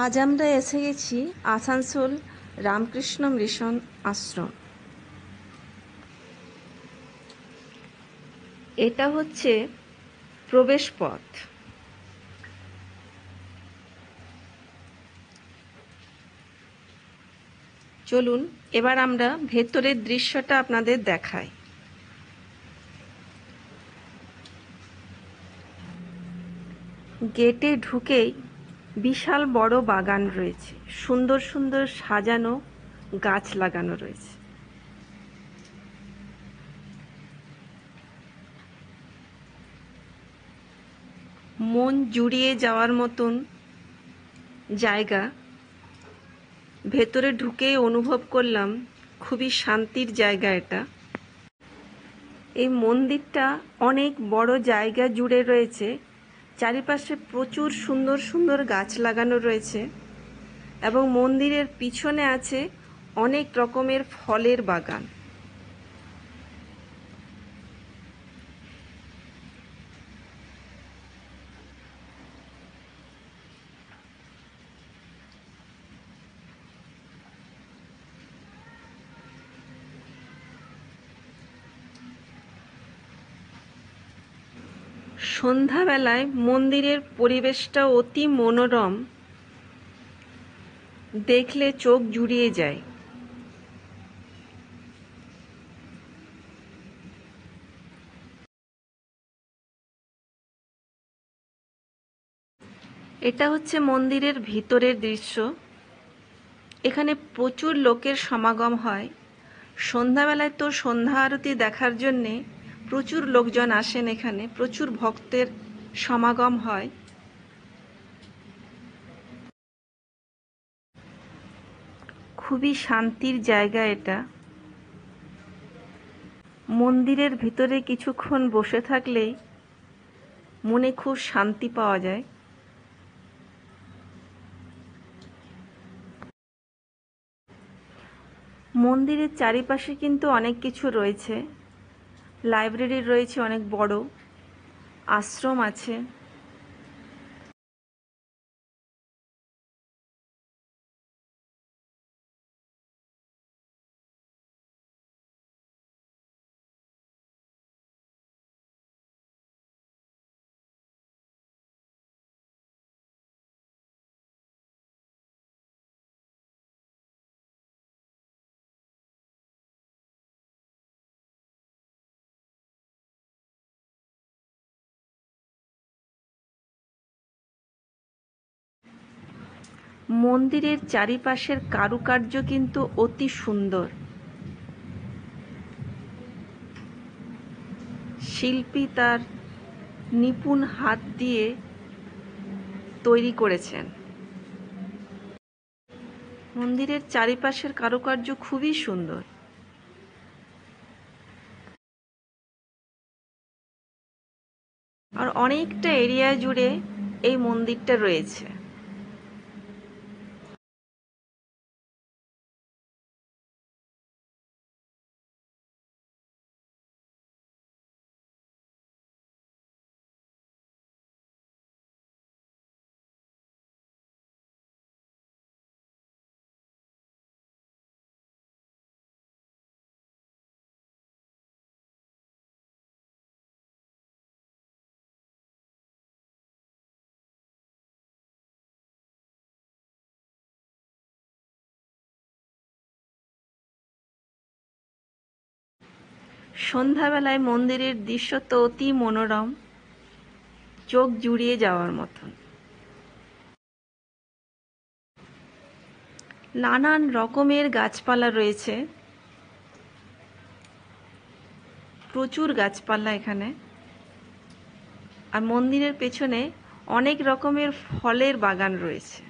আজ আমরা এসে গেছি আসানসোল রামকৃষ্ণ মিশন আশ্রম। এটা হচ্ছে প্রবেশ পথ। চলুন এবার আমরা ভেতরের দৃশ্যটা আপনাদের দেখাই। গেটে ঢুকেই বিশাল বড় বাগান রয়েছে, সুন্দর সুন্দর সাজানো গাছ লাগানো রয়েছে। মন জুড়িয়ে যাওয়ার মতন জায়গা। ভেতরে ঢুকেই অনুভব করলাম খুবই শান্তির জায়গা এটা। এই মন্দিরটা অনেক বড় জায়গা জুড়ে রয়েছে, চারিপাশে প্রচুর সুন্দর সুন্দর গাছ লাগানো রয়েছে এবং মন্দিরের পিছনে আছে অনেক রকমের ফলের বাগান। সন্ধ্যাবেলায় মন্দিরের পরিবেশটা অতি মনোরম, দেখলে চোখ জুড়িয়ে যায়। এটা হচ্ছে মন্দিরের ভিতরের দৃশ্য। এখানে প্রচুর লোকের সমাগম হয়। সন্ধ্যাবেলায় তো সন্ধ্যা আরতি দেখার জন্যে প্রচুর লোকজন আসেন, এখানে প্রচুর ভক্তের সমাগম হয়। খুবই শান্তির জায়গা এটা। মন্দিরের ভিতরে কিছুক্ষণ বসে থাকলেই মনে খুব শান্তি পাওয়া যায়। মন্দিরের চারিপাশে কিন্তু অনেক কিছু রয়েছে। লাইব্রেরি রয়েছে অনেক বড়, আশ্রম আছে। মন্দিরের চারিপাশের কারুকার্য কিন্তু অতি সুন্দর। শিল্পী তার নিপুণ হাত দিয়ে তৈরি করেছেন। মন্দিরের চারিপাশের কারুকার্য খুবই সুন্দর। আর অনেকটা এরিয়া জুড়ে এই মন্দিরটা রয়েছে। সন্ধ্যাবেলায় মন্দিরের দৃশ্য তো অতি মনোরম, চোখ জুড়িয়ে যাওয়ার মতন। নানান রকমের গাছপালা রয়েছে, প্রচুর গাছপালা এখানে। আর মন্দিরের পেছনে অনেক রকমের ফলের বাগান রয়েছে।